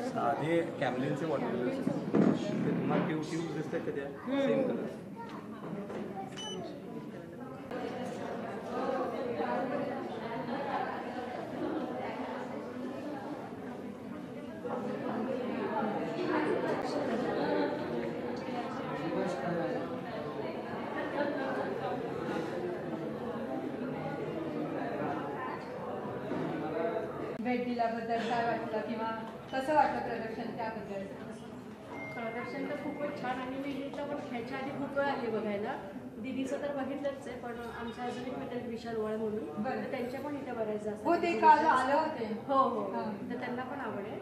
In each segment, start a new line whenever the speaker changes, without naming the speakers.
साधे कॅमलिनचे water colours ते तुम्हाला ट्यूब्स दिसतात का त्या सेम कलर.
भेट दिल्याबद्दल काय वाटलं किंवा कसं वाटलं प्रदर्शन त्याबद्दल?
प्रदर्शन तर खूपच छान आणि मी इथं पण ह्याच्या आधी खूप वेळ आली बघायला. दीदीचं तर बघितलंच आहे पण आमच्या अजून एक मित्र विशाल वळ म्हणून तर त्यांच्या पण इथे बऱ्याचदा
हो ते काल आलं होते.
हो हो तर त्यांना पण आवड आहे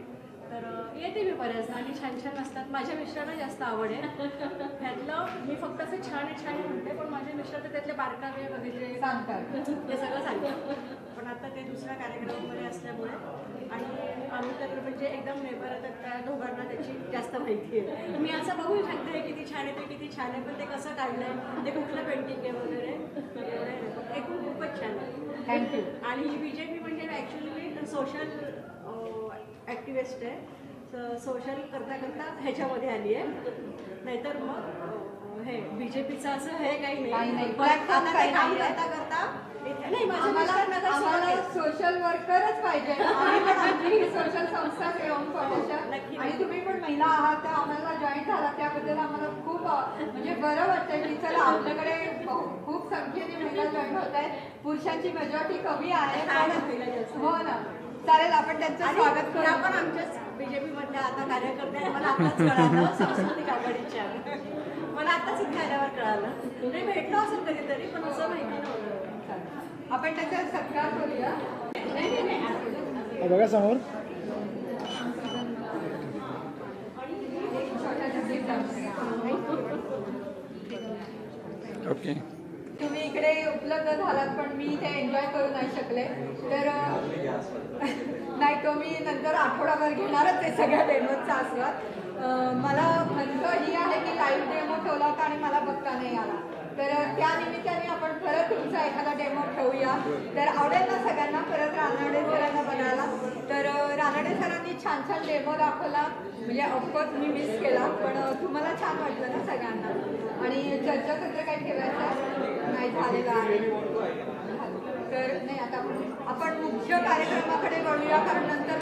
तर येते मी बऱ्याचदा आणि छान छान असतात. माझ्या मिस्टरांना जास्त आवड आहे ह्यातलं. मी फक्त असं छान आहे छान आहे म्हणते पण माझे मिस्टर तर त्यातले बारकावे वगैरे
सांगतात
हे सगळं सांगतात. पण आता ते दुसऱ्या कार्यक्रमामध्ये असल्यामुळे आणि आम्ही तर म्हणजे एकदम नेबर तर त्या दोघांना त्याची जास्त माहिती आहे. मी असं बघू शकते किती छान आहे ते किती छान आहे पण ते कसं काढलंय ते कुठलं पेंटिंग आहे वगैरे एवढं एकूण खूपच छान आहे.
थँक्यू.
आणि BJP म्हणजे ॲक्च्युली मी सोशल ॲक्टिव्हिस्ट आहे. सोशल करता करता ह्याच्यामध्ये आली आहे नाहीतर मग हे BJPचं असं हे काही नाही.
प्लॅटफॉर्म काही
काम
नाही
करता करता नाही
आम्हाला सोशल वर्करच पाहिजे. आमची सोशल संस्था फाउंडेशन आणि तुम्ही पण महिला आहात तर आम्हाला जॉईन झाला त्याबद्दल आम्हाला खूप म्हणजे बरं वाटतंय की चला आपल्याकडे खूप संख्येने महिला जॉईन होत आहेत. पुरुषांची मेजॉरिटी कमी आहे. हो ना चालेल आपण त्यांचं स्वागत करू.
आपण आमच्याच BJP मधल्या आता कार्यकर्ते मला आताच कळालं सांस्कृतिक आघाडीच्या मला आताच इथे आल्यावर कळालं. म्हणजे भेटलो असेल कधीतरी पण असं माहिती नव्हतं.
आपण त्याचा सत्कार करूया.
बघा समोर ओके.
तुम्ही इकडे उपलब्ध झालात पण मी ते एन्जॉय करू नाही शकले तर नाही तो मी नंतर आठवडाभर घेणारच आहे सगळ्या डेमोचा आस्वाद. मला खंत ही आहे की लाईव्ह डेमो ठेवला होता आणि मला बघता नाही आला तर त्या निमित्ताने आपण परत तुमचा एखादा डेमो ठेवूया. तर आवडेल ना सगळ्यांना परत रानडे सरांना बघायला. तर रानडे सरांनी छान छान डेमो दाखवला म्हणजे ऑफकोर्स मी मिस केला पण तुम्हाला छान वाटलं ना सगळ्यांना. आणि चर्चासत्र काही ठेवायचं नाही झालेलं आहे तर नाही आता आपण मुख्य कार्यक्रमाकडे वळूया कारण नंतर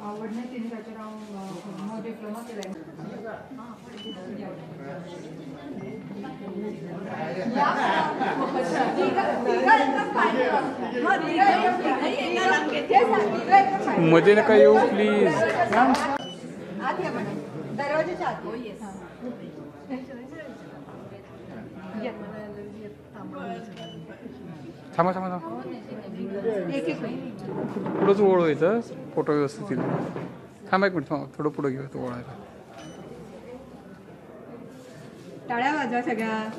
आवड नाही तिने त्याच्या डिप्लोमा केलाय.
मध्ये नका येऊ प्लीज.
आत या मॅडम दरवाजाच्या आत.
थांबा थांबा थांबा
एक एक
पुढंच ओळ व्हायचं फोटो व्यवस्थित येईल. थांबा एक मिनिट थांबा थोडं पुढं घेऊ तो ओळायला.
टाळ्या वाजवा सगळ्या.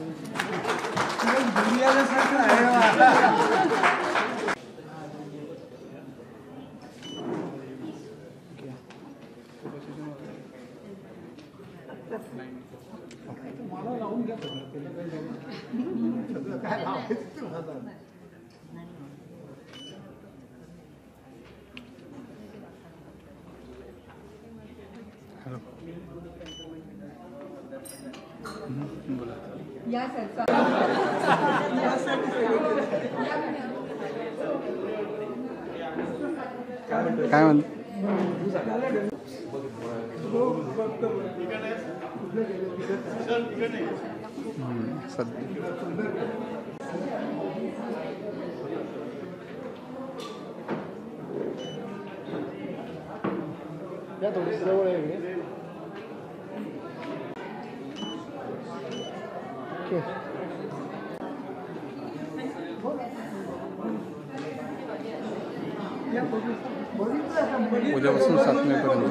हॅलो बोला.
या सर
काय म्हणतो सध्या थोडी जवळ आहे. उद्यापासून 7 मे पर्यंत.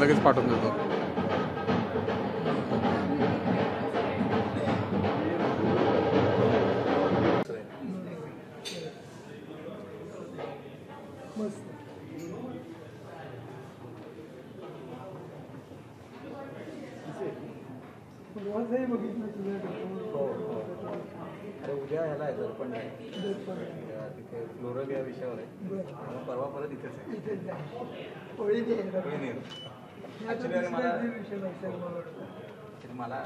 लगेच पाठवून देतो.
हो हो. अरे उद्या ह्याला आहे दर्पण नाही तिथे फ्लोरल या विषयावर आहे. मग परवा परत इथेच आहे. ॲक्च्युली अरे मला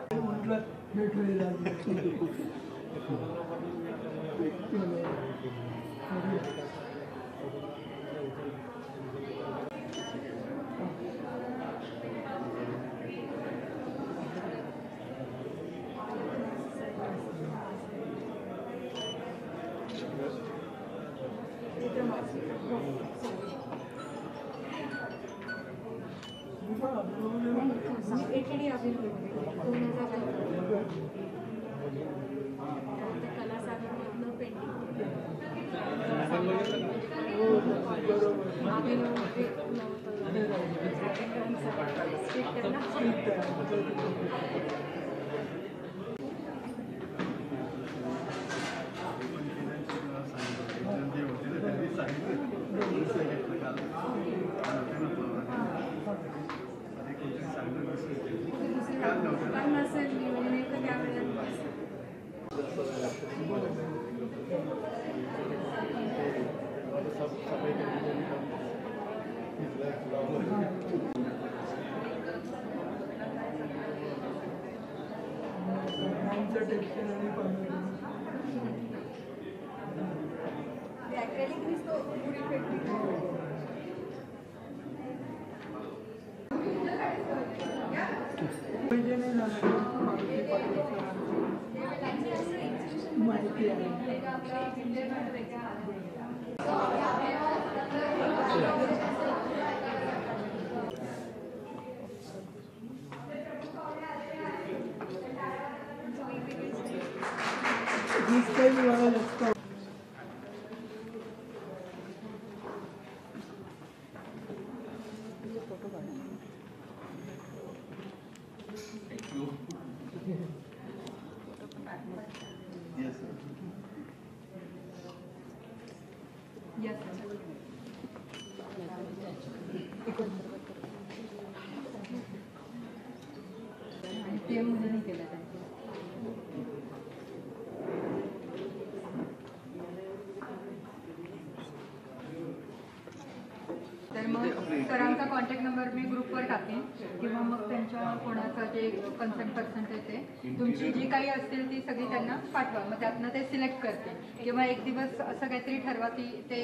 तर मग सरांचा कॉन्टॅक्ट नंबर मी ग्रुपवर टाकेन किंवा मग त्यांच्या कोणाचं जे कन्सर्न पर्सन आहे तुमची जी काही असतील ती सगळी त्यांना पाठवा. मग त्यातनं ते सिलेक्ट करते किंवा एक दिवस असं काहीतरी ठरवा की ते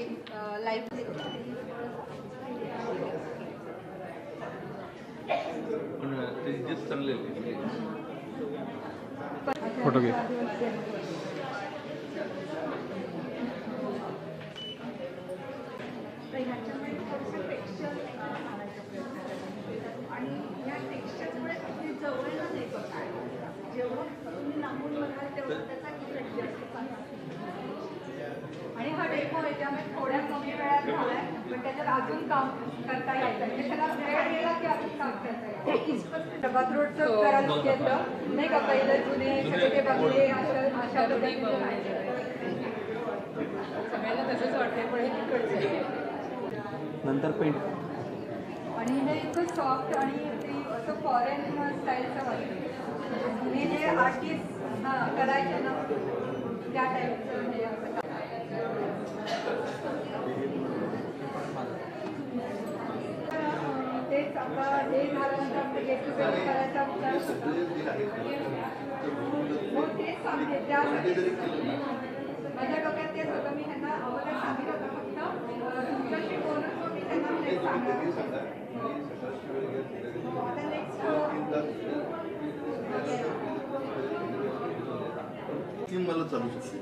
लाईव्ह
फोटो घे.
आणि या टेक्स्चरमुळे अगदी जवळला नाही बघा जेवढं तुम्ही लांबून बघाल तेवढं त्याचा इफेक्ट जास्त
आणि हा डेमो आहे त्यामुळे थोड्या कमी वेळात झालाय पण त्याच्यात अजून काम करता येतं म्हणजे त्याला वेळ गेला की अजून काम करता येतं. डबात रोडचं जरा लुक येतं नाही का पहिलं जुने सगळे बघले अशा पद्धतीने सगळ्यांना तसंच वाटतंय पण हे तिकडचं
नंतर पेंट
आणि हे इतकं सॉफ्ट आणि ते असं फॉरेन स्टाईलचं वाटतं. हे जे आर्टिस्ट करायचे ना त्या टाईपचं हे असं तेच आता हे झाल्यानंतर गेट टुगेदर करायचा विचार हो तेच सांगते त्यासाठी माझ्या डोक्यात तेच होतं. मी ह्यांना अगोदर सांगितलं होतं फक्त तुमच्याशी बोलून मग मी त्यांना तेच सांगणार. आता नेक्स्ट
मला चालू शकते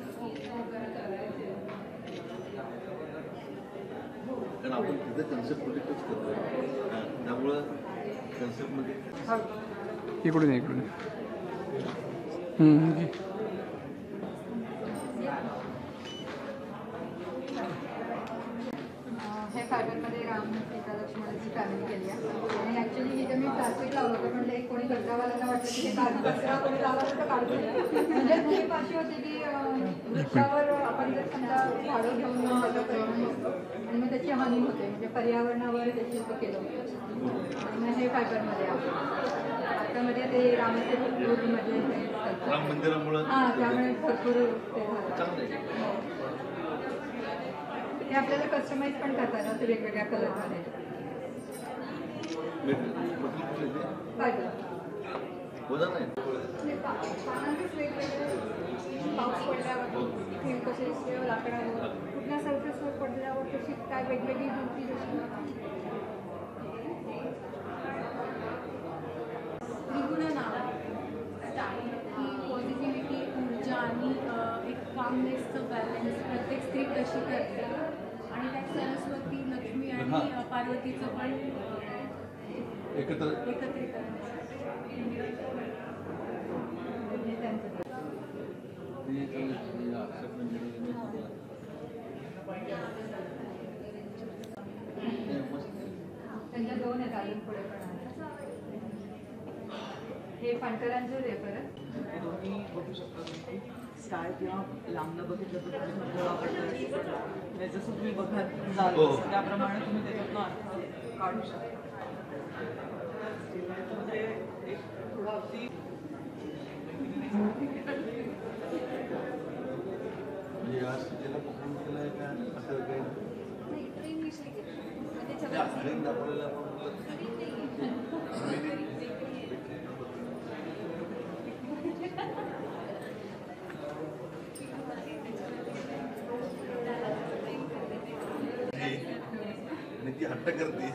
कारण आपण तिथे कन्सेप्ट प्रोजेक्टच करतो त्यामुळं कन्सेप्टमध्ये
इकडून इकडून
हे फायबरमध्ये राम सीता लक्ष्मणाची फॅमिली केली आहे आणि ॲक्च्युली हे मी प्लास्टिक लावलं होतं पण ते कोणी गंगावाल्यांना वाटलं की हे कचरा कोणी लावला तर काढतो म्हणजे भूमी अशी होती की वृक्षावर आपण जर समजा झाडं घेऊन त्याचा परिणाम होतो आणि मग त्याची हानी होते, म्हणजे पर्यावरणावर त्याची ते केलं होतं. आणि मग हे फायबरमध्ये आहे. त्यामध्ये ते रामसेतूमध्ये
राम मंदिरामुळे
हां, त्यामुळे भरपूर ते झालं.
चांगलं आहे.
ते आपल्याला कस्टमाइज पण करता येतं वेगवेगळ्या कलरमध्ये. फायबर
वजन आहे.
पानांचेच वेगवेगळे पाऊस पडल्यावर थेंब कसे लाकडावर कुठल्या सरफेसवर पडल्यावर कशी काय वेगवेगळी गोष्टी जशी
निगुण नाव आहे की पॉझिटिव्हिटी, ऊर्जा आणि एक कामनेसचं बॅलन्स प्रत्येक स्त्री कशी करते आणि त्यात सरस्वती, लक्ष्मी आणि पार्वतीचं पण एकत्रीकरण.
त्यांच्या दोन आहेत अजून पुढे पण हे पांढऱ्यांचं आहे परत.
हे दोन्ही बघू शकता तुम्ही स्टाय किंवा लांबनं बघितलं तर तुम्ही गोळा पडतं. जसं तुम्ही बघत जाल त्याप्रमाणे तुम्ही त्याच्यातनं अर्थ काढू शकता. म्हणजे एक थोडं अगदी
म्हणजे आज त्याला पकडून केलं आहे का असं काही दाखवलेलं ती हट्ट करते.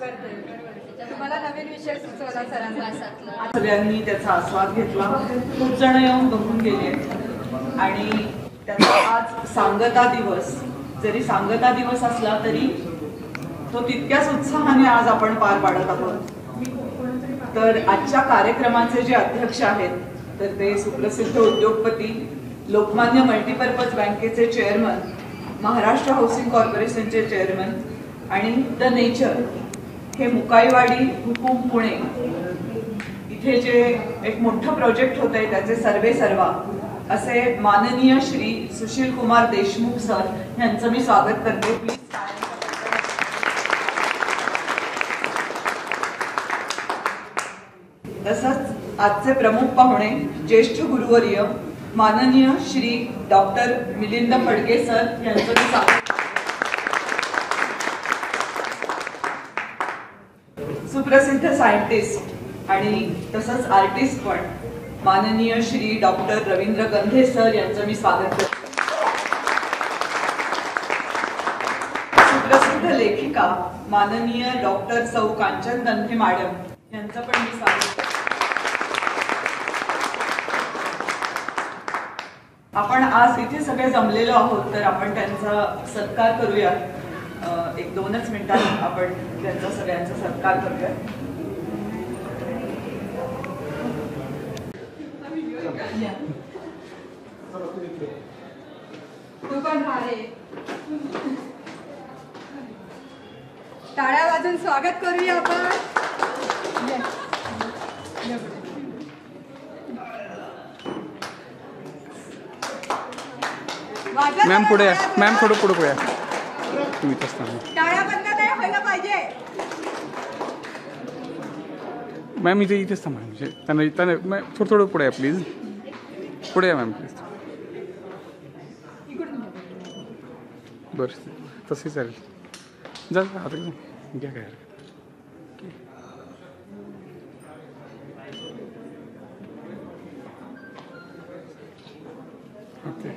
तुम्हाला नवीन विषय सुचवला सरांना.
सगळ्यांनी त्याचा आस्वाद घेतला. खूप जण येऊन बघून गेले आणि त्याचा आज सांगता दिवस, जरी सांगता दिवस असला तरी तो तितक्याच उत्साहाने आज आपण पार पाडत आहोत. तर आजच्या कार्यक्रमाचे जे अध्यक्ष आहेत तर ते सुप्रसिद्ध उद्योगपती, लोकमान्य मल्टीपर्पज बँकेचे चेअरमन, महाराष्ट्र हाऊसिंग कॉर्पोरेशनचे चेअरमन आणि द नेचर हे मुकाईवाडी हुकुम पुणे इथे जे एक मोठं प्रोजेक्ट होत आहे त्याचे सर्वेसर्वा असे माननीय श्री सुशील कुमार देशमुख सर यांचं मी स्वागत करते. प्लीज. तसंच आजचे प्रमुख पाहुणे ज्येष्ठ गुरुवर्य माननीय श्री डॉक्टर मिलिंद फडके सर यांचं मी स्वागत. सुप्रसिद्ध सायंटिस्ट आणि तसंच आर्टिस्ट पण माननीय श्री डॉक्टर रवींद्र गंधे सर यांचं मी स्वागत करते. सुप्रसिद्ध लेखिका माननीय डॉक्टर सौ कांचन गंधे मॅडम यांचं पण मी स्वागत करते. आपण आज इथे सगळे जमलेलो आहोत तर आपण त्यांचा सत्कार करूया. एक 2च मिनिटात आपण त्यांचा सगळ्यांचा सत्कार करूया.
तू पण भारे टाळ्या वाजून स्वागत करूया आपण.
मॅम पुढे या. मॅम थोडं पुढे पुढे या. तुम्ही असताना
टाळ्या बंद नाही व्हायला पाहिजे.
मॅम इथेच थांबा. म्हणजे त्यांना मॅम थोडं पुढे या प्लीज. पुढे या मॅम प्लीज. बरं तसे चालेल. जा आता घ्या काय ओके.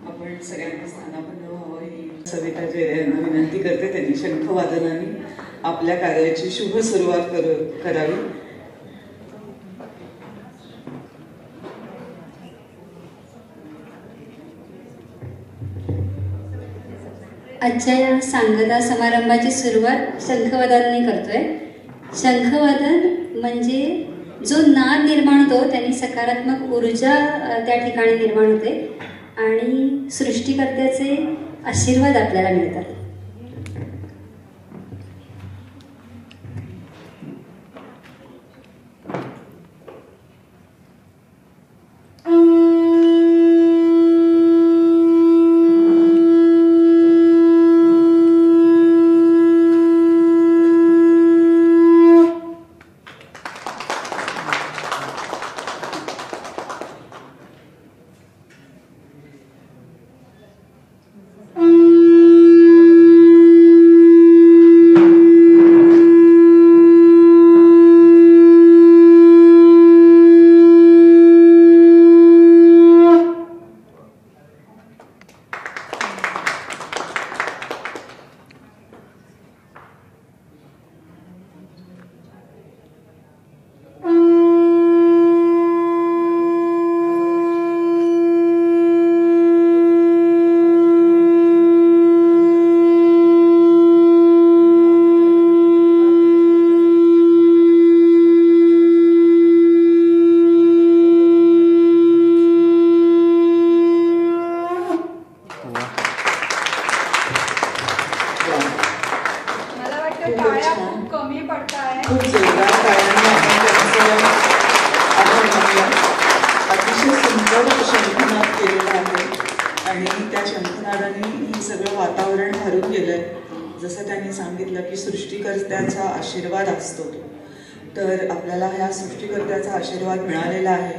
आपण सगळ्यांना स्थानापन्न व्हावं ही सविता जयरे यांना विनंती करते. त्यांनी शंखवादनाने आपल्या कार्याची शुभ सुरुवात करावी.
आजच्या या सांगता समारंभाची सुरुवात शंखवादनाने करतोय. शंखवादन म्हणजे जो नाद निर्माण होतो त्यांनी सकारात्मक ऊर्जा त्या ठिकाणी निर्माण होते आणि सृष्टिकर्त्याचे आशीर्वाद आपल्याला मिळतात.
आशीर्वाद असतो. तर आपल्याला ह्या सृष्टिकर्त्याचा आशीर्वाद मिळालेला आहे.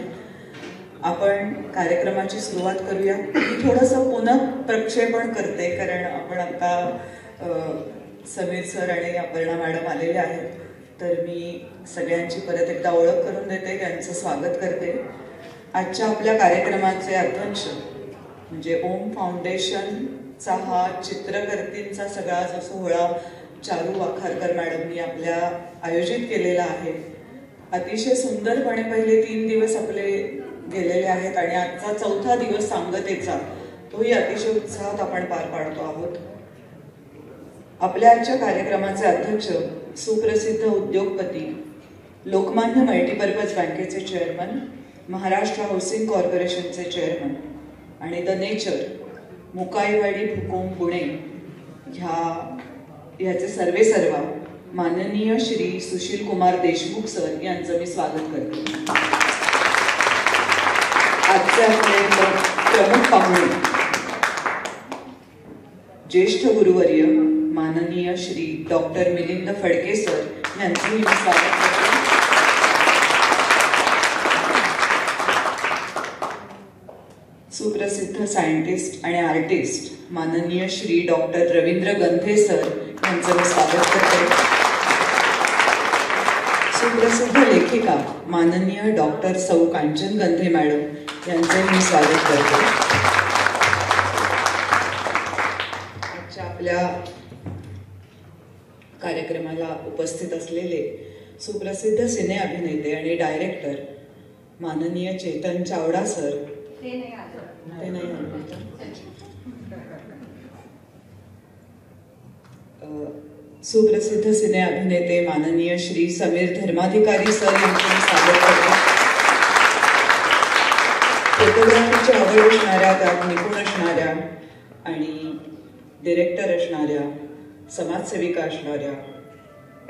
आपण कार्यक्रमाची सुरुवात करूया. मी थोडंसं पुन्हा प्रक्षेपण करते कारण आपण आता समीर सर आणि अपर्णा मॅडम आलेले आहेत. तर मी सगळ्यांची परत एकदा ओळख करून देते, त्यांचं स्वागत करते. आजच्या आपल्या कार्यक्रमाचे अध्यक्ष म्हणजे ओम फाउंडेशनचा हा चित्रकर्तींचा सगळा जो सोहळा चारू वाखारकर मॅडमनी आपल्या आयोजित केलेला आहे. अतिशय सुंदरपणे पहिले 3 दिवस आपले गेलेले आहेत आणि आजचा 4था दिवस सांगतेचा तोही अतिशय उत्साहात आपण पार पाडतो आहोत. आपल्या आजच्या कार्यक्रमाचे अध्यक्ष सुप्रसिद्ध उद्योगपती, लोकमान्य मल्टीपर्पज बँकेचे चेअरमन, महाराष्ट्र हाऊसिंग कॉर्पोरेशनचे चेअरमन आणि द नेचर मुकाईवाडी भूकोम पुणे ह्याचे सर्वेसर्वा माननीय श्री सुशील कुमार देशमुख सर यांचं मी स्वागत करते. आजचे आपले प्रमुख पाहुणे ज्येष्ठ गुरुवर्य माननीय श्री डॉक्टर मिलिंद फडके सर यांचंही मी स्वागत करते. सुप्रसिद्ध सायंटिस्ट आणि आर्टिस्ट माननीय श्री डॉक्टर रवींद्र गंधे सर यांचं मी स्वागत करते. सुप्रसिद्ध लेखिका माननीय डॉक्टर सौ कांचन गंधे मॅडम यांचं मी स्वागत करते. आजच्या आपल्या कार्यक्रमाला उपस्थित असलेले सुप्रसिद्ध सिने अभिनेते आणि डायरेक्टर माननीय चेतन चावडा सर, ते नाही सुप्रसिद्ध सिने अभिनेते माननीय श्री समीर धर्माधिकारी सर यांचं स्वागत करते. फोटोग्राफीची आवड असणाऱ्या, त्यात निपुण असणाऱ्या आणि डिरेक्टर असणाऱ्या, समाजसेविका असणाऱ्या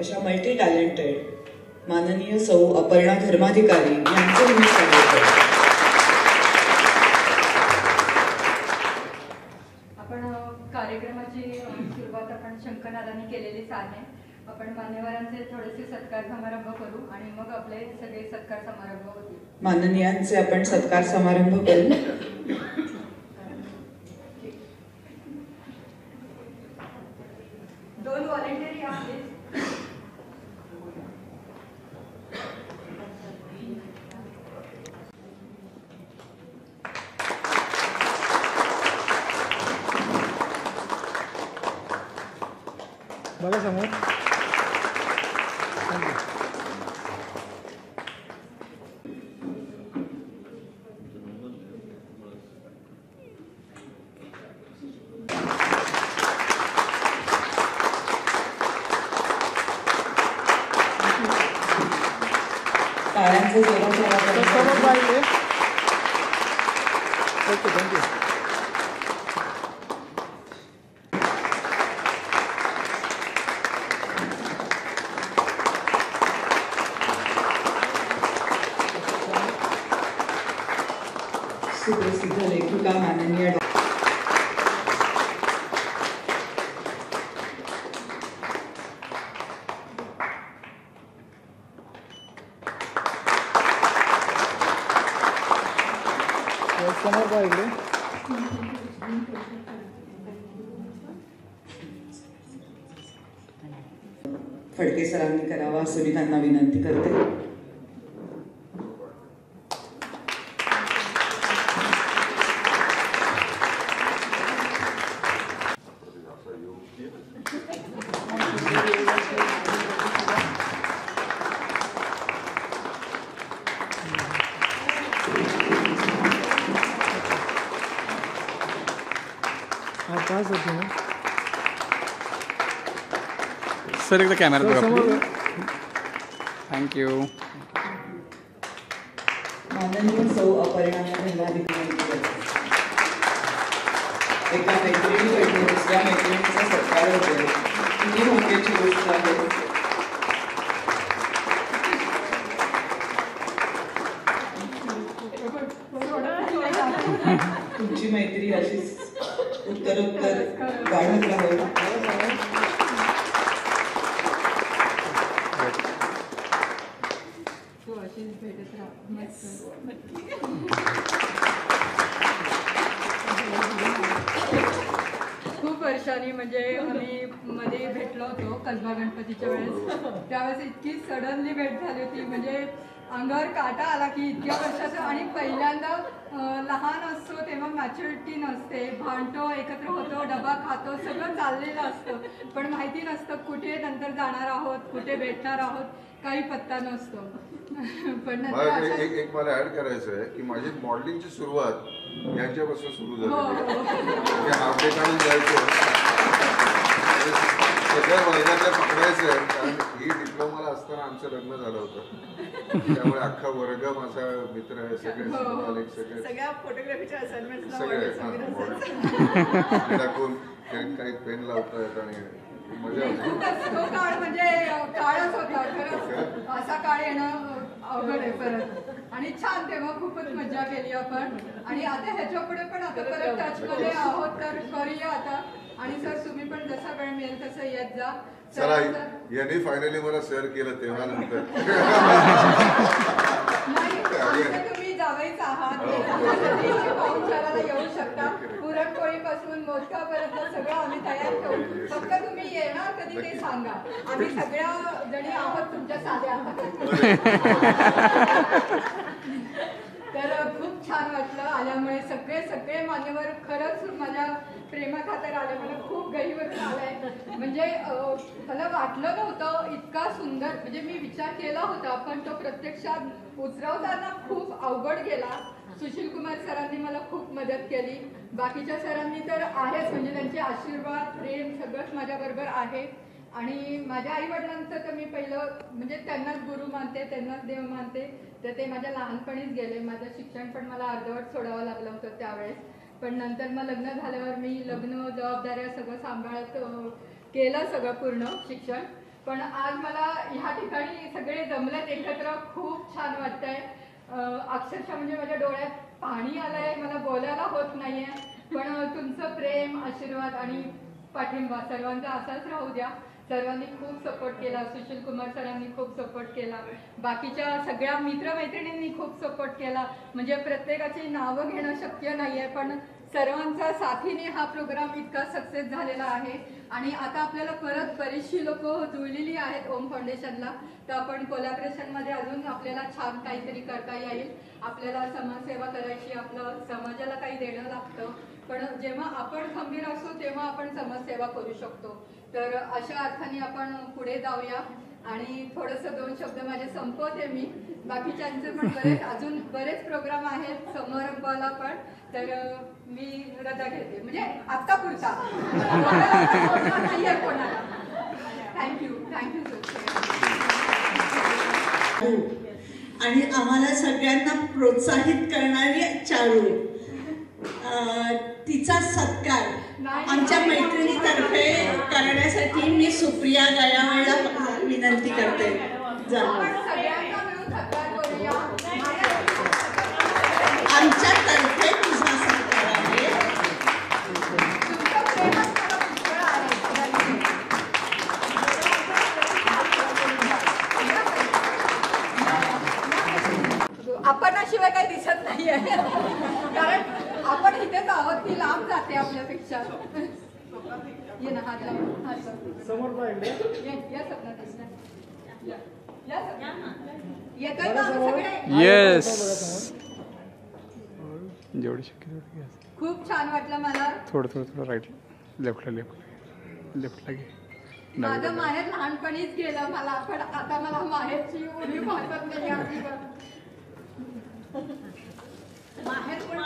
अशा मल्टी टॅलेंटेड माननीय सौ अपर्णा धर्माधिकारी यांचं मी स्वागत करते.
कार्यक्रमाची सुरुवात आपण शंखनादाने केलेलीच आहे. आपण मान्यवरांचे थोडेसे सत्कार समारंभ करू आणि मग आपले सगळे सत्कार समारंभ होतील.
माननीयांचे आपण सत्कार समारंभ करू.
दोन व्हॉलेंटिअर आहेत.
बघा समोर.
त्यांचं जोराच्या आवाजाने
समोर राहिले. Okay, thank you.
सुप्रसिद्ध लेखिका माननीय
समोर राहिले.
फडके सरांनी करावा असं मी त्यांना विनंती करते.
सर एकदा कॅमेरा बघा. थँक्यू.
माननीय सौ अपर्णा धन्यवाद. एका मैत्रिणीकडे दुसऱ्या मैत्रिणीचा सत्कार होतोय ही मोठ्याची गोष्ट आहे. तुमची मैत्री अशीच उत्तरोत्तर वाढत राहो.
खूप वर्षांनी म्हणजे आम्ही मध्ये भेटलो होतो कसबा गणपतीच्या वेळेस. त्यावेळेस इतकी सडनली भेट झाली होती, म्हणजे अंगावर काटा आला की इतक्या वर्षाचं. आणि पहिल्यांदा लहान असतो तेव्हा मॅच्युरिटी नसते, भांडतो, एकत्र होतो, डबा खातो, सगळं चाललेलं असतं, पण माहिती नसतं कुठे नंतर जाणार आहोत, कुठे भेटणार आहोत, काही पत्ता नसतो. पण नंतर
एक मला ऍड करायचं आहे की माझी मॉडेलिंगची सुरुवात यांच्यापासून सुरू झाली. हाफ डे काढून जायचं, सगळ्या वर्गातल्या पकडायचं, कारण ही डिप्लोमाला असताना आमचं लग्न झालं होतं, त्यामुळे अख्खा वर्ग माझा मित्र आहे, सगळे
सगळ्या फोटोग्राफीच्या असाइनमेंट
सगळे टाकून काही पेन लावतायत आणि मजा होती.
तो काळ म्हणजे काळच होता खरंच. असा काळ येणं अवघड आहे परत. आणि छान, तेव्हा खूपच मजा केली आपण. आणि आता ह्याच्या पुढे पण आता परत टचमध्ये आहोत तर करूया आता. आणि सर तुम्ही पण जसा वेळ मिळेल तसं येत जा.
चला, यांनी फायनली मला सर केलं तेव्हा नंतर.
तुम्ही जावईच आहात, पाहुणचाराला येऊ शकता. पुरणपोळीपासून मोदकापर्यंत सगळं आम्ही तयार करू. फक्त तुम्ही येणार कधी ते सांगा. आम्ही सगळ्या जणी आहोत तुमच्या साध्या. तर खूप छान वाटलं आल्यामुळे. सगळे मान्यवर खरंच माझ्या प्रेमाखातर आले. मला खूप गहिवरून आलाय. म्हणजे मला वाटलं नव्हतं इतका सुंदर, म्हणजे मी विचार केला होता पण तो प्रत्यक्षात उतरवताना खूप अवघड गेला. सुशील कुमार सरांनी मला खूप मदत केली. बाकीच्या सरांनी तर आहेच, म्हणजे त्यांचे आशीर्वाद, प्रेम सगळंच माझ्याबरोबर आहे. आणि माझ्या आई वडिलांचं तर मी पहिलं म्हणजे त्यांनाच गुरु मानते, त्यांनाच देव मानते. तर ते माझ्या लहानपणीच गेले. माझं शिक्षण पण मला अर्धवट सोडावं लागलं होतं त्यावेळेस. पण नंतर मग लग्न झाल्यावर मी लग्न, जबाबदाऱ्या सगळं सांभाळत केलं सगळं पूर्ण शिक्षण. पण आज मला ह्या ठिकाणी सगळे जमलेत एकत्र, खूप छान वाटतंय. अक्षरशः म्हणजे माझ्या डोळ्यात पाणी आलंय, मला बोलायला होत नाहीये. पण तुमचं प्रेम, आशीर्वाद आणि पाठिंबा सर्वांचा असाच राहू द्या. सर्वांनी खूप सपोर्ट केला. सुशील कुमार सरांनी खूप सपोर्ट केला. बाकीच्या सगळ्या मित्रमैत्रिणींनी खूप सपोर्ट केला. म्हणजे प्रत्येकाची नावं घेणं शक्य नाहीये, पण सर्वांचा साथीने हा प्रोग्राम इतका सक्सेस झालेला आहे. आणि आता आपल्याला परत बरीचशी लोक जुळलेली आहेत ओम फाउंडेशनला. तर आपण कोलॅबरेशनमध्ये अजून आपल्याला छान काहीतरी करता येईल. आपल्याला समाजसेवा करायची, आपलं समाजाला काही देणं लागतं. पण जेव्हा आपण खंबीर असतो तेव्हा आपण समाजसेवा करू शकतो. तर अशा अर्थाने आपण पुढे जाऊया. आणि थोडंसं 2 शब्द माझे संपवते मी. बाकीच्यांचे पण अजून बरेच प्रोग्राम आहेत समारंभाला पण. तर मी रजा घेते, म्हणजे आत्ता पुरता नाहीये कोणाला. Thank you sir.
आणि आम्हाला सगळ्यांना प्रोत्साहित करणारी चारू तिचा सत्कार आमच्या मैत्रिणीतर्फे करण्यासाठी मी सुप्रिया गयावळला विनंती करते. आमच्यातर्फे तुझा सत्कार आहे.
आपणाशिवाय काही दिसत नाहीये कारण आपण इथेच आहोत. ती लांब जाते आपल्यापेक्षा. ये ना हात लावून हात समोर येतोय ना सगळे.
येस जेवढी शक्य तेवढी घ्या.
खूप छान वाटलं मला.
थोडं राईट लेफ्टला घे.
माझं माहेर लहानपणीच गेलं मला पण आता मला माहेरची उडी वाटत नाही. माहेर पण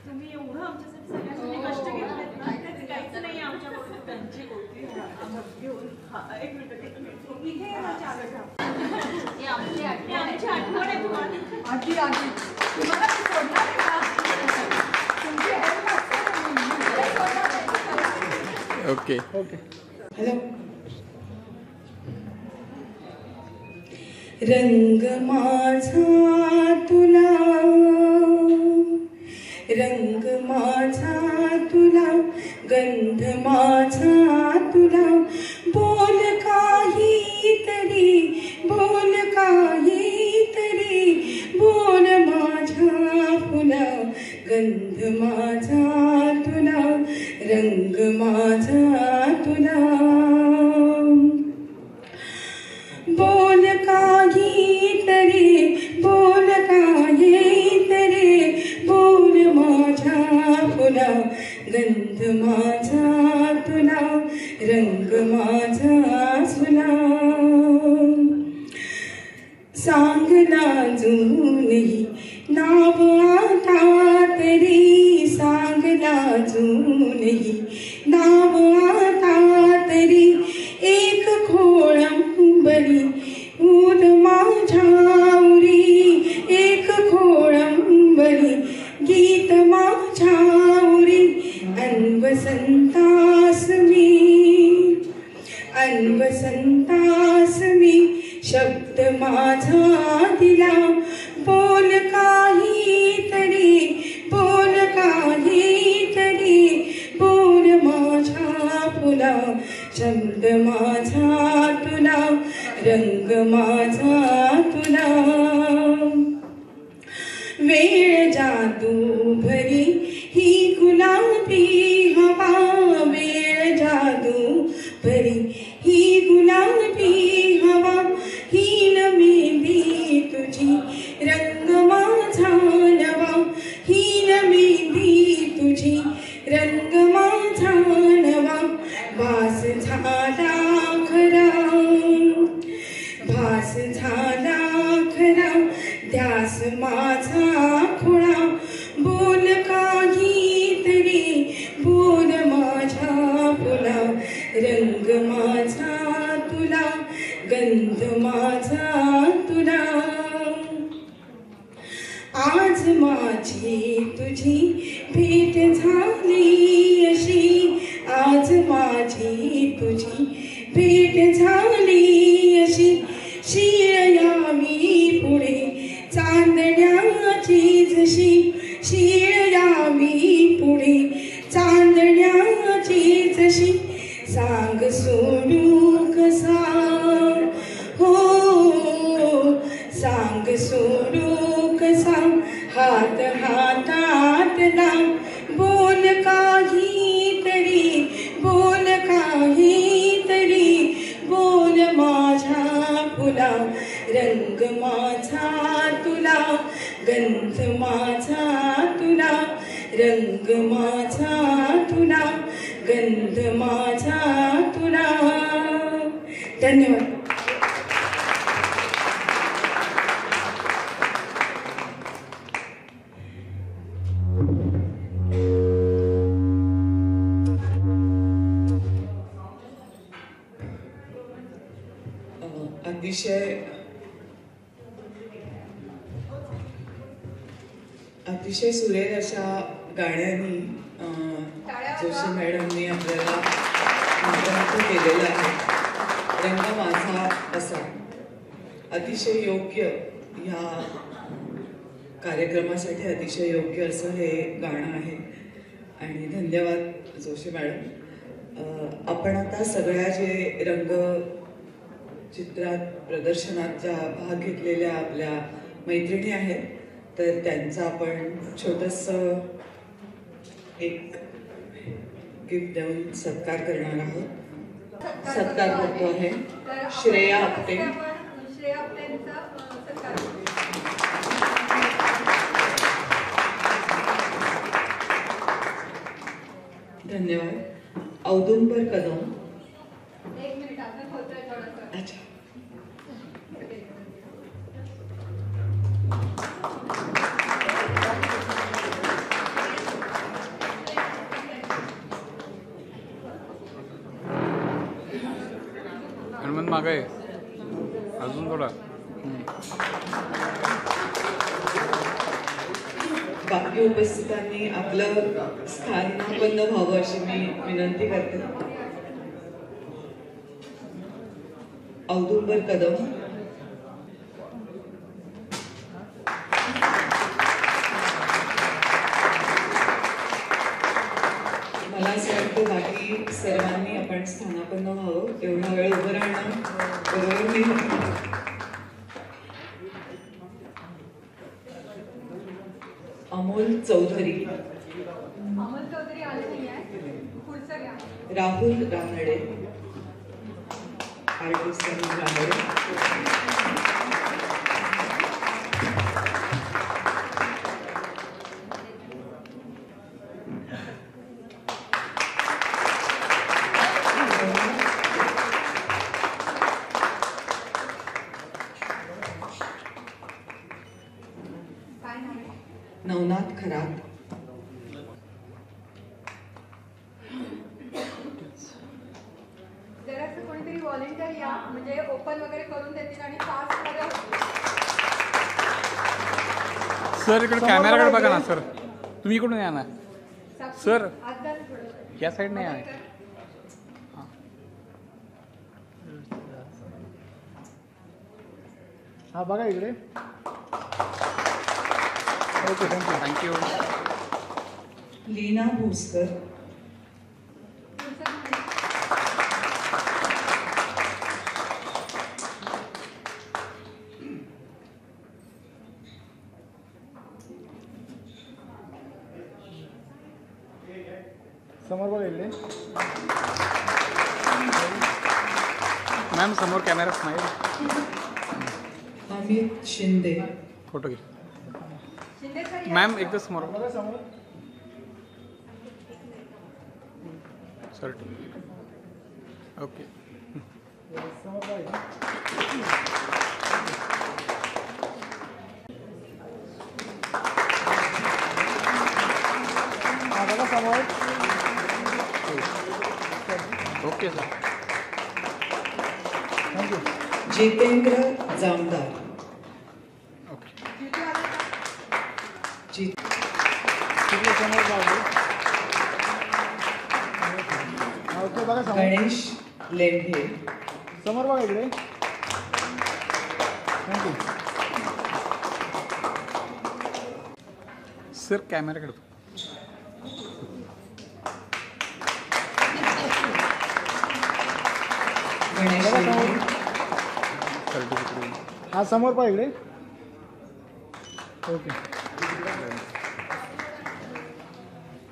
तुम्ही एवढं आमच्यासाठी सगळ्यांसाठी कष्ट घेतलेत ना, काहीच नाही आमच्याकडून त्यांची गोष्टी घेऊन. एक मिनिट इथे आमची आठवण आहे तुम्हाला.
आधी तुम्हाला मी सोडणार आहे का? तुमची हेल्प असते.
Okay
hello. रंग माझा तुला, रंग माझा तुला, गंध माझा तुला, बोल काहीतरी, बोल काहीतरी, बोल माझ्या फुला, गंध माझा तुला, रंग माझा तुला, बोल काहीतरी, बोल काहीतरी, बोल माझ्या फुला, गंध माझा तुला, रंग माझा तुला. सांगला जुनही नाव आता तरी, सांगला जुनही नाव आता तरी, एक खोळंबली ऊद माझ्यावरी, एक खोळंबली गीत माझ्यावरी, अनवसंतास मी, अनवसंतास मी, शब्द माझा दिला, बोल काहीतरी, बोल काहीतरी, बोल माझ्या फुला, शब्द माझा तुला, रंग माझा तुला. वेळ जादू भरी ही गुलाबी हवा, वेळ जादू भरी ही गुलाबी हवा, हीन मेहंदी तुझी, रंग माझा नवा, हीन मेहंदी तुझी, रंग माझा नवा. भास झाला खरा, भास झाला खरा, ध्यास माझा खुळा, बोल काहीतरी, बोल माझ्या फुला, रंग माझा तुला, गंध माझा तुला. आज माझी तुझी भेट झाली अशी, आज माझी तुझी भेट झाली अशी, शीळ यावी पुढे चांदण्याची जशी, शीळ यावी पुढे चांदण्याची जशी. सांग सोडू कसा हो, सांग सोडू कसा, हात हातातला, बोल काहीतरी, बोल काहीतरी, बोल माझ्या फुला, रंग माझा तुला, गंध माझा तुला, रंग माझा तुला, गंध माझा तुला. धन्यवाद.
अतिशय सुरेख अशा गाण्यांनी जोशी मॅडमनी आपल्याला मंत्रमुग्ध केलेलं आहे. रंग माझा असा अतिशय योग्य ह्या कार्यक्रमासाठी अतिशय योग्य असं हे गाणं आहे. आणि धन्यवाद जोशी मॅडम. आपण आता सगळ्या जे रंग चित्रात प्रदर्शनात ज्या भाग घेतलेल्या आपल्या मैत्रिणी आहेत तर त्यांचा आपण छोटंसं एक गिफ्ट देऊन सत्कार करणार आहोत. सत्कार करतो आहे श्रेया आपटे. धन्यवाद. औदुंबर कदम.
एक मिनिट आता होतोय थोडंसं.
अच्छा.
हनुमान मागे अजून थोडा.
बाकी उपस्थितांनी आपलं स्थानापन्न व्हावं अशी मी विनंती करते. औदुंबर कदम. मला असं वाटतं बाकी सर्वांनी आपण स्थानापन्न व्हावं. एवढा वेळ उभं राहणं बरोबर नाही. अमोल चौधरी.
अमोल चौधरी आले नाही आहे. पुढचं घ्या.
राहुल रानडे. आर्टिस्ट रानडे. नवनाथ खरात.
जरासं कोणीतरी व्हॉलेंटियर या म्हणजे ओपन वगैरे करून देतील आणि फास्ट मध्ये.
सर इकडे कॅमेराकडे बघा ना सर. तुम्ही इकडून या ना सर. या साईडने या.
हा बघा इकडे. Okay
thank you.
लीना भोसकर.
समोर बघा इकडे.
मॅम समोर कॅमेराच नाही.
अमित शिंदे.
फोटो घे मॅम एकदा समोर. Sir okay.
समोर.
Okay sir.
Thank you.
Jitendra Jamdar.
समोर बघा.
गणेश लेंढे.
समोर बघा इकडे. थँक्यू.
सर कॅमेराकडे.
हा समोर पहा इकडे. ओके.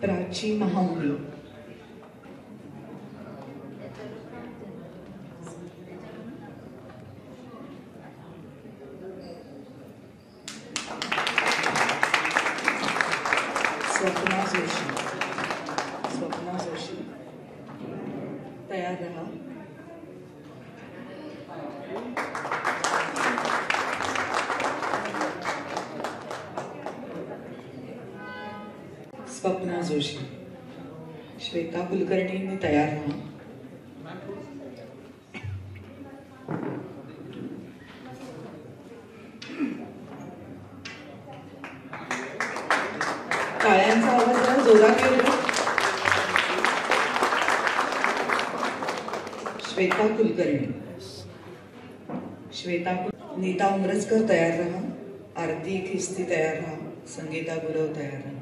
प्राची महामुली. स्वप्ना जोशी. स्वप्ना जोशी तयार रहा. स्वप्ना जोशी. श्वेता कुलकर्णींनी तयार रहा. श्वेता कुलकर्णी. नीता उमरजकर तयार राहा. आरती खिस्ती तयार राहा. संगीता गुरव तयार राहा.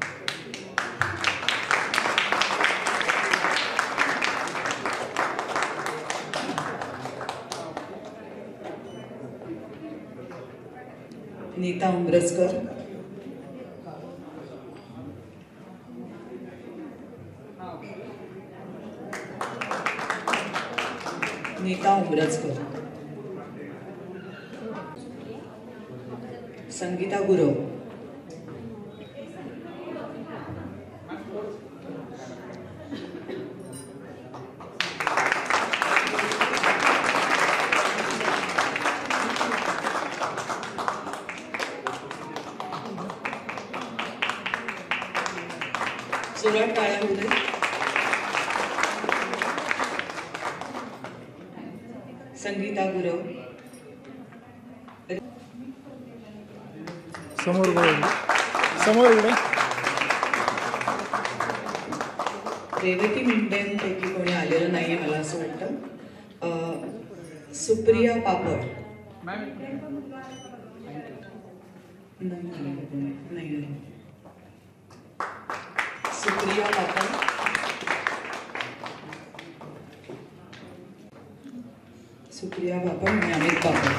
नीता उमरजकर. नीता उमरजकर. संगीता गुरव. जोरात टाळ्या होऊ दे. संगीता गुरव.
समोर समोर इकडे.
रेवती मिंडेंपैकी कोणी आलेलं नाहीये मला असं वाटतं. सुप्रिया पापड. नाही. सुप्रिया पापड. सुप्रिया पापड आणि अमित पापड.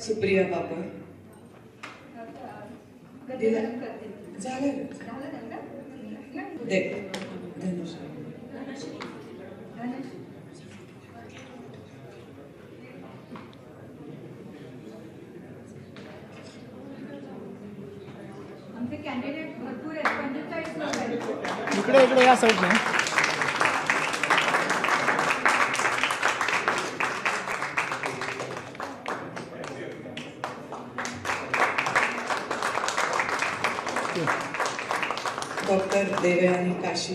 सुप्रिया पापड. झालं दे.
आमचे कॅन्डिडेट भरपूर आहेत. 45 लोक आहेत.
इकडे इकडे या साईडने.
डॉक्टर देवयानी काशी.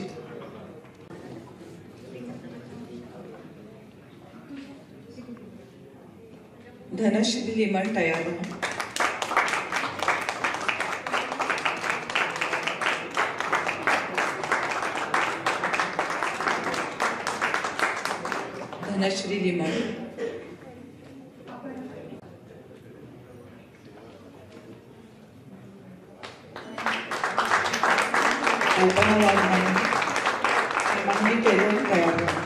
धनश्री लिमण तयार राहा. धनश्री लिमण. कल्पना वाघमारे. हेमांगी केरळ तयार राहा.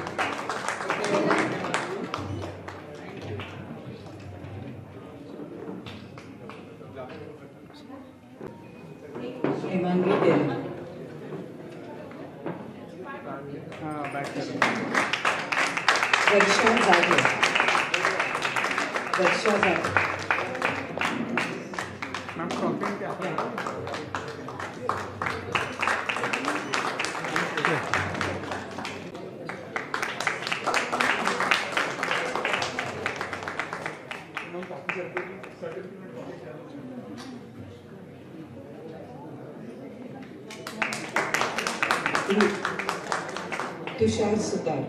हेमांगी केरळ. वर्षा जाधव. वर्षा जाधव. तुषार सुतार.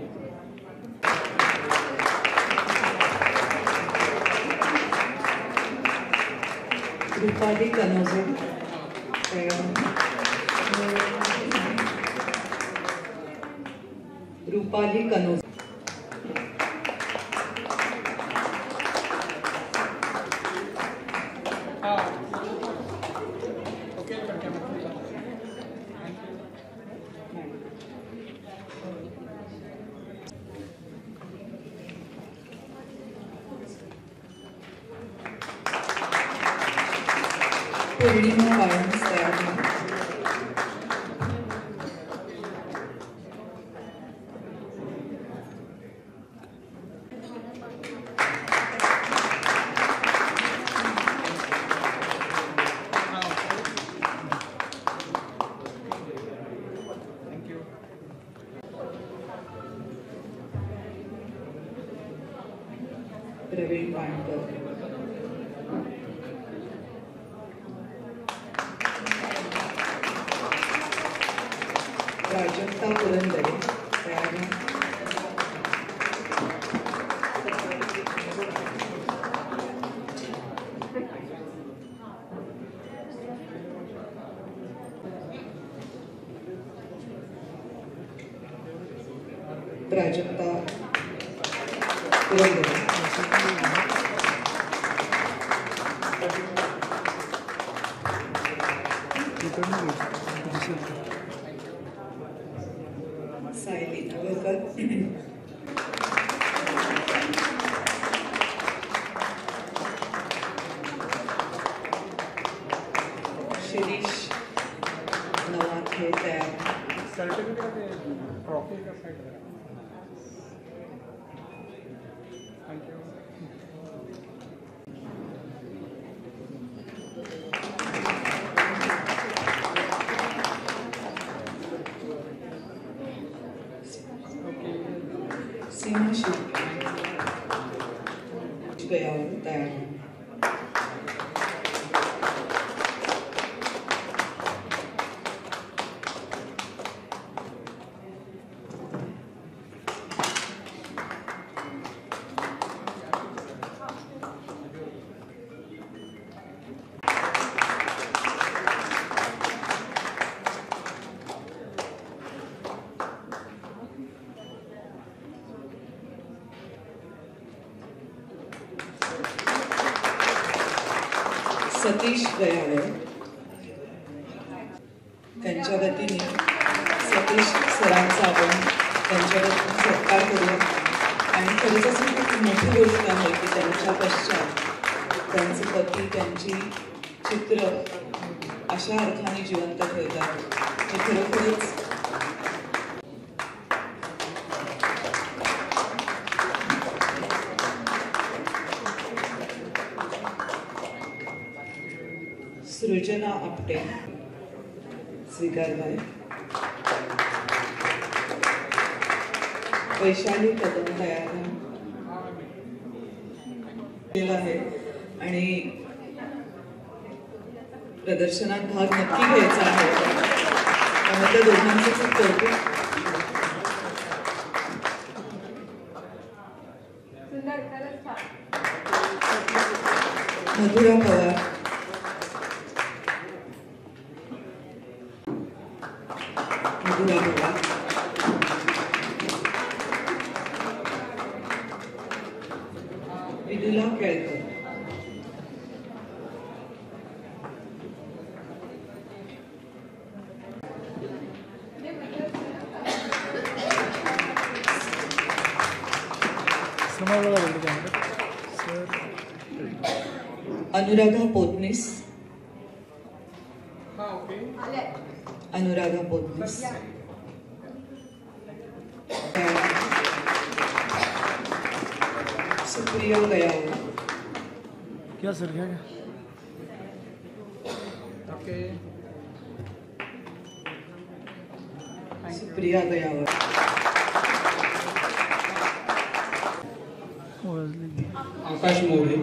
रूपाली कनोजे. रूपाली कनोजे. पूर्णिमा बाळन्स तयार राहा. प्रवीण पाणकर. प्राजक्ता पुरंदरे तयार राहा. प्राजक्ता पुरंदरे. सायली नगरकर. शिरीष नवाखे तयार. सीमाशी गयावर तयार. सतीश गयावर. त्यांच्या वतीने सतीश सरांचा आपण त्यांच्या वतीने सत्कार करूया. आणि खरंच अशी खूप मोठी गोष्ट आहे की त्यांच्या पश्चात त्यांचे पती त्यांची चित्र अशा अर्थाने जिवंत ठेवतात. हे खरोखरच सृजना आपटे स्वीकारलाय. वैशाली कदम तयार केला आहे आणि प्रदर्शनात भाग नक्की घ्यायचा आहे. त्यामुळे त्या दोघांचं खूप कौतुक. मधुरा पवार. विदुला केळकर. अनुराधा पोतनीस. अनुराधा पोतनीस. सुप्रिया गयावर.
क्या सर क्या
सुप्रिया गयावर.
आकाश मोरे.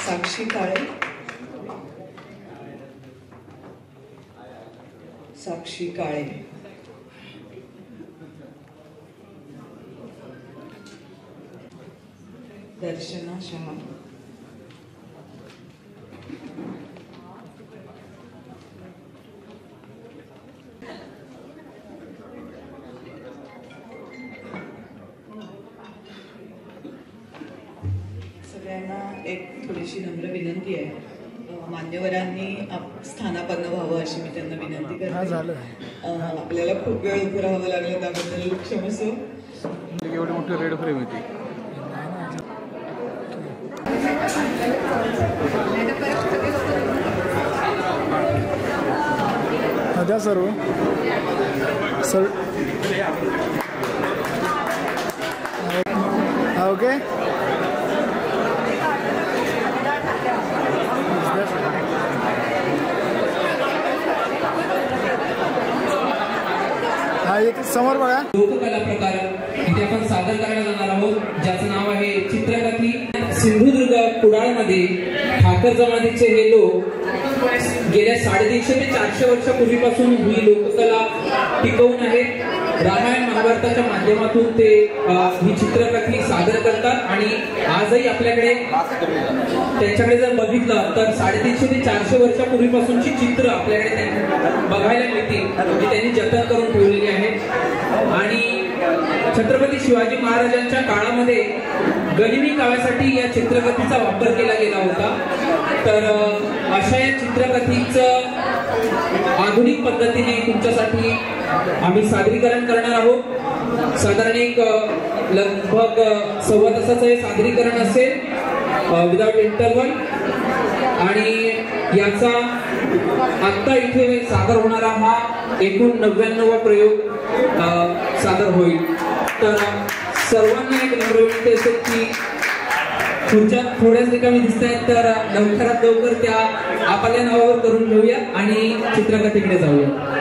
साक्षी काळे. साक्षी काळे. दर्शना शहा. सगळ्यांना एक थोडीशी नम्र विनंती आहे. मान्यवरांनी स्थानापन्न व्हावं अशी मी त्यांना विनंती करते. आपल्याला खूप वेळ उभं राहावं लागलं त्याबद्दल क्षमस्व.
एवढी मोठी रेड फ्रेम होती.
द्या सर्व सर. ओके हा एक समोर बघा.
लोककला प्रकार इथे आपण सादर करायला जाणार आहोत ज्याचं नाव आहे चित्रकथी. सिंधुदुर्ग कुडाळमध्ये ठाकर जमातीचे हे लोक गेल्या 350 ते 400 वर्षापूर्वीपासून ही लोककला टिकवून आहेत. रामायण महाभारताच्या माध्यमातून ते ही चित्रकथी सादर करतात आणि आजही आपल्याकडे त्यांच्याकडे जर बघितलं तर 350 ते 400 वर्षापूर्वीपासूनची चित्र आपल्याकडे बघायला मिळतील जी त्यांनी जतन करून ठेवलेली आहेत. आणि छत्रपती शिवाजी महाराजांच्या काळामध्ये गनिमी काव्यासाठी या चित्रकथीचा वापर केला गेला होता. तर अशा या चित्रकथीचं आधुनिक पद्धतीने तुमच्यासाठी आम्ही सादरीकरण करणार आहोत. साधारण एक लगभग 1.25 तासाचं हे सादरीकरण असेल विदाउट इंटरव्हल. आणि याचा आत्ता इथे सादर होणारा हा एकूण 99वा प्रयोग सादर होईल. तर सर्वांना एक नम्र विनंती असेल की खुर्च्या थोड्याच रिकामी दिसत आहेत तर लवकरात लवकर त्या आपल्या नावावर करून घेऊया आणि चित्रकथेकडे जाऊया.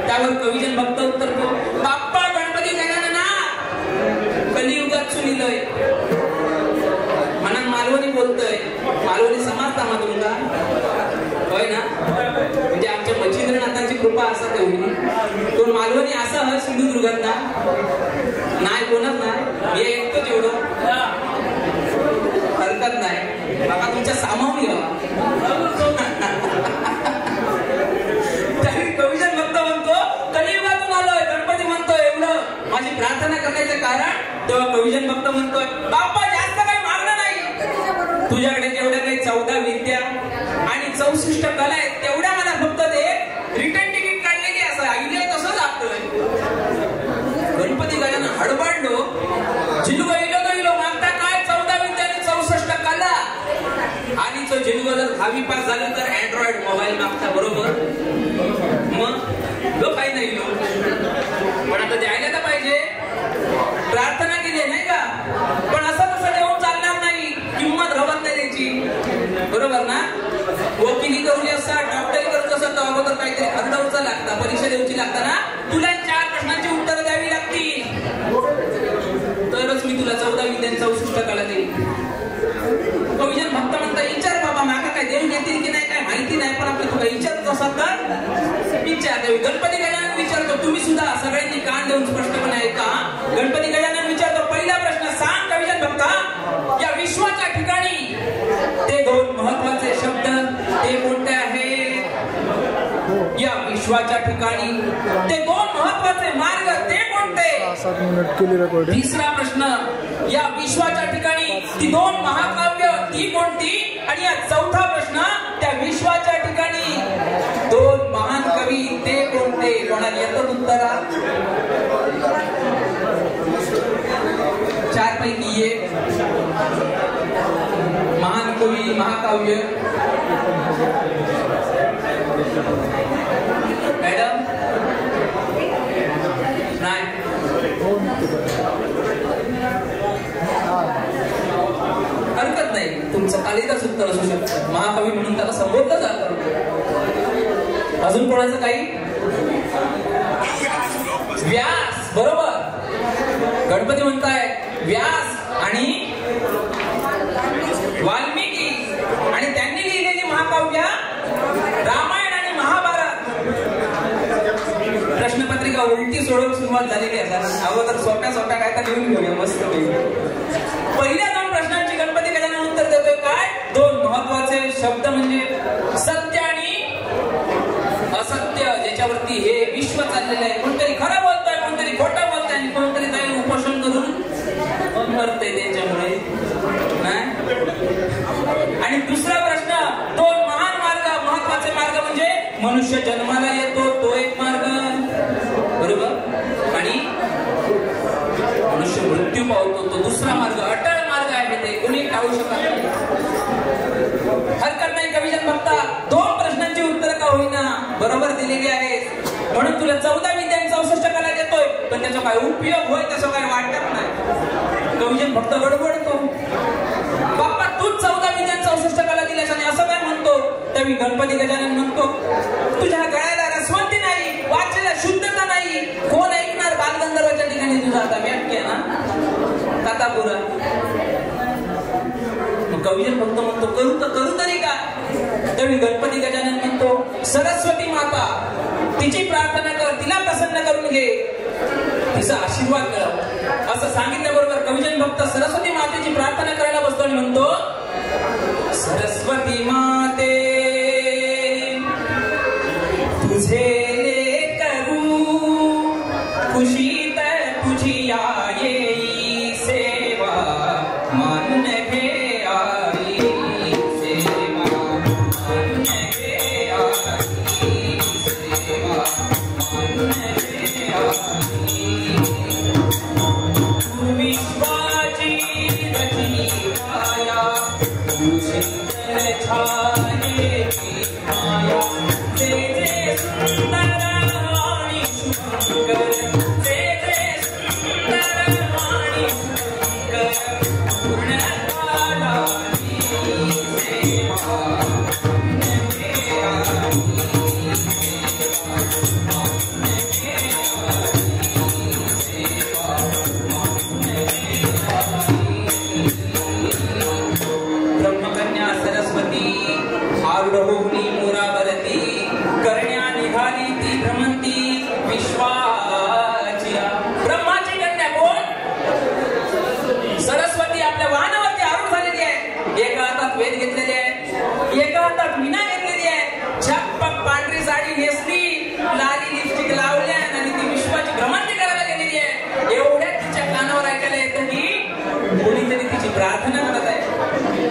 त्यावर कविजन भक्त उत्तर बाप्पा गणपती गजानना समजता मग तुमका होय ना म्हणजे आमच्या मच्छिंद्रनाथांची कृपा असा तेवढी कोण मालवणी असा ह सिंधुदुर्गातला नाही कोणच नाही हे एकटंच एवढं हरकत नाही बाबा तुमच्या सामावून घ्यावा कविजन भक्त म्हणतो कलियुगातून आलोय गणपती म्हणतोय एवढं माझी प्रार्थना करण्याचं कारण तेव्हा कविजन भक्त म्हणतोय बाप्पा जास्त काही मागणं नाही तुझ्याकडे जेवढ्या काही 14 विद्या आणि 64 कला आहेत तेवढ्या मला फक्त ते रिटर्न तिकीट काढले की असं आईले तसंच आपतोय गणपती गजानन हडबडलो झिलुग इलो मागता काय 14 विद्या आणि 64 कला आणि तो झिलुग जर 10वी पास झालं तर अँड्रॉइड मोबाईल मागता बरोबर मग लो काही नाही लो पण आता द्यायला तर पाहिजे प्रार्थना केली नाही का पण असं तसं देऊन चालणार नाही किंमत हवत नाही त्याची बरोबर ना वकिली करूची असता डॉक्टरी करूची असता तर अगोदर काहीतरी अर्धवचं लागतं परीक्षा द्यायची लागतं ना तुला 4 प्रश्नांची उत्तरं द्यावी लागतील तरच मी तुला 14 विद्या 64 कला देईल कविजन भक्त म्हणता विचार बाबा माका काय देऊन येतील की नाही काय माहिती नाही पण आपलं तुला विचारत असाल तर विचार गणपती गजानन विचारतो तुम्ही सुद्धा सगळ्यांनी कान देऊन स्पष्टपणे ऐका गणपती गजानन विचारतो पहिला प्रश्न सांग कविजन भक्ता या विश्वाच्या ठिकाणी ते 2 महत्वाचे शब्द ते कोणते आहेत या विश्वाच्या ठिकाणी ते 2 महत्वाचे मार्ग ते कोणते तिसरा प्रश्न या विश्वाच्या ठिकाणी ती 2 महाकाव्य ती कोणती आणि या चौथा प्रश्न त्या विश्वाच्या ठिकाणी 2 महान कवी ते कोणते कोणाला येतं उत्तरा 4 पैकी एक महान कवी महाकाव्य मॅडम नाही हरकत नाही तुमचं कालिदास उत्तर असू शकतं महाकवी म्हणून त्याला संबोधलं जातं अजून कोणाचं काही व्यास बरोबर गणपती म्हणताय व्यास आणि वाल्मिकी आणि त्यांनी लिहिलेली महाकाव्य रामायण आणि महाभारत प्रश्नपत्रिका उलटी सोडून सुरुवात झालेली आहे अगोदर सोप्या काय तर लिहून घेऊया मस्त पहिल्या 2 प्रश्नांची गणपती गजानन उत्तर देतोय काय 2 महत्वाचे शब्द म्हणजे सत्य आणि असत्य ज्याच्यावरती हे विश्व चाललेलं आहे कोणतरी खरं बोलतोय कोणतरी खोटं बोलतोय आणि कोणतरी काही उपोषण करून मरते त्याच्यामुळे आणि दुसरा प्रश्न 2 महान मार्ग महत्वाचे मार्ग म्हणजे मनुष्य जन्माला येतो तो एक मार्ग बरोबर आणि मनुष्य मृत्यू पावतो तो दुसरा मार्ग अटळ मार्ग आहे ते कोणी टाळू शकत नाही हरकत नाही कविजन भक्ता 2 प्रश्नांची उत्तर का होईना बरोबर दिलेली आहेत म्हणून तुला 14 विद्या 64 कला देतोय पण त्याचा काय उपयोग होय त्याचा काय वाटत नाही कविजन भक्त गडबडतो बाप्पा तूच 14 विद्या 64 कला दिल्यास आणि असं काय म्हणतो त्यावेळी गणपती गजानन म्हणतो तुझ्या गळ्याला रसवंती नाही वाचेला शुद्धता नाही कोण ऐकणार बालगंधर्वाच्या ठिकाणी तुझा आता व्याख्या ना कातापुरा कविजन भक्त म्हणतो करू तरी का त्यावेळी गणपती गजानन म्हणतो सरस्वती माता तिची प्रार्थना कर तिला प्रसन्न करून घे तिचा आशीर्वाद कर असं सांगितल्याबरोबर कविजन भक्त सरस्वती मातेची प्रार्थना करायला बसतो आणि म्हणतो सरस्वती माते तुझे करू खुशीत तुझी येई सेवा मान घे आई सेवा मान घे आई सेवा मान घे आई तू विश्वाची रचनी माया तू सुंदर छाये माया जे जे सुंदर आणि शुभंकर जे जे सुंदर आणि शुभंकर पूर्ण कालानी सेवा ब्रह्मकन्या सरस्वती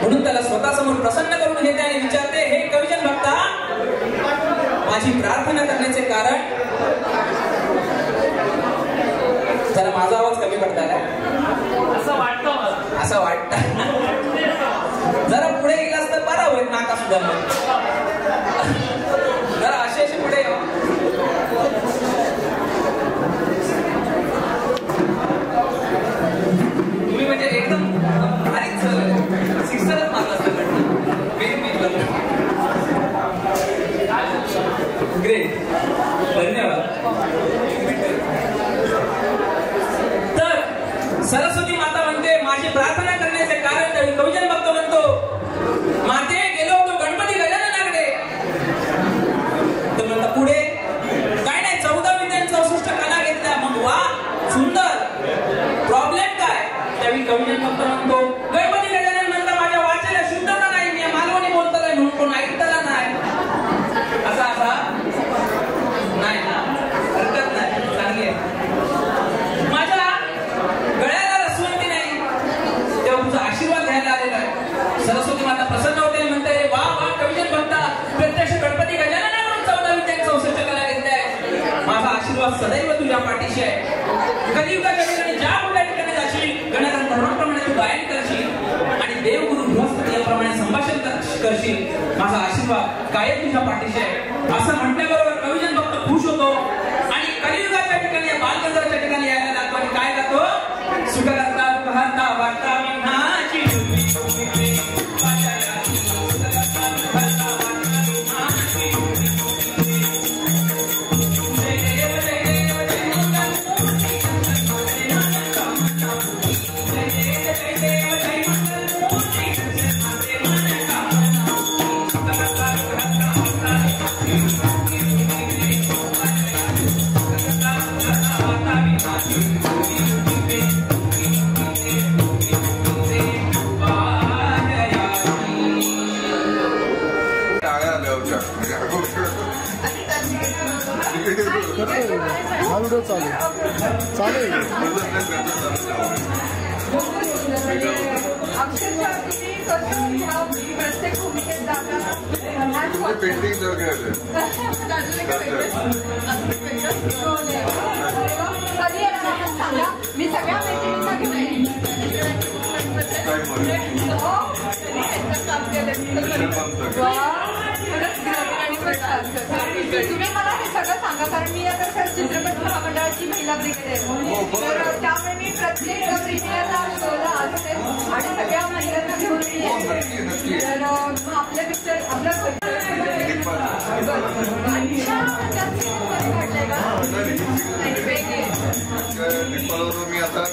म्हणून त्याला स्वतःसमोर प्रसन्न करून घेते आणि विचारते, हे कविजन भक्ता, माझी प्रार्थना करण्याचे कारण? जरा माझा आवाज कमी पडताय असं वाटतं, असं वाटतं. जरा पुढे गेलास तर बरा होईल, नाका सुद्धा जरा असे पुढे. तुम्ही म्हणजे एकदम भारीच सिक्सरच मारला असतं. ग्रेट, धन्यवाद. तर सरस्वती माता म्हणते, माझी प्रार्थना करण्याचे कारण? त्यावेळी कविजन भक्त म्हणतो, माते गेलो होतो गणपती गजाननाकडे. तर म्हणता पुढे काय नाही, 14 आणि 64 कला घेतल्या. मग वा, सुंदर, प्रॉब्लेम काय? त्यावेळी कविजन भक्त म्हणतो, गणपती गजानन म्हणता, माझ्या वाचेला शुद्धता नाही, मी मालवणी बोलताय म्हणून कोण ऐकताला नाही. असा नाही ना, हरकत नाही, चांगली आहे. माझ्या गळ्याला रसवंती नाही, तेव्हा तुझा आशीर्वाद घ्यायला आलेला आहे. सरस्वती माता प्रसन्न होते आणि म्हणते, वा वा कविजन भक्ता, प्रत्यक्ष गणपती गजाननाकडून 14 आणि 64 कला घेतलाय. माझा आशीर्वाद सदैव तुझ्या पाठीशी आहे. कलियुगाच्या ठिकाणी ज्या कुठल्या ठिकाणी जाशील, गणगण धर्माप्रमाणे तू गायन करशील आणि देवगुरु बृहस्पती याप्रमाणे संभाषण करशील. माझा आशीर्वाद कायम तुझ्या पाठीशी आहे. असं म्हटल्याबरोबर कविजन भक्त खुश होतो आणि कलियुगाच्या ठिकाणी, बालगंधर्वाच्या ठिकाणी यायला लागतो आणि काय करतो, सुखकर्ता दुःखहर्ता वार्ता विघ्नाची
चालू चालेल.
प्रत्येक भूमिकेत जाताना
पेंटिंग जर घ्यायचं
कधी येणार सांगा, मी सगळ्या मैत्रिणींना घेऊन तुम्ही मला हे सगळं सांगा, कारण मी आता चित्रपट महामंडळाची महिला ब्रिगेड आहे, तर त्यामुळे मी प्रत्येक प्रीमियरला शोला असते आणि सगळ्या महिलांना घेऊन येते. तर आपल्या पिक्चर
मी आता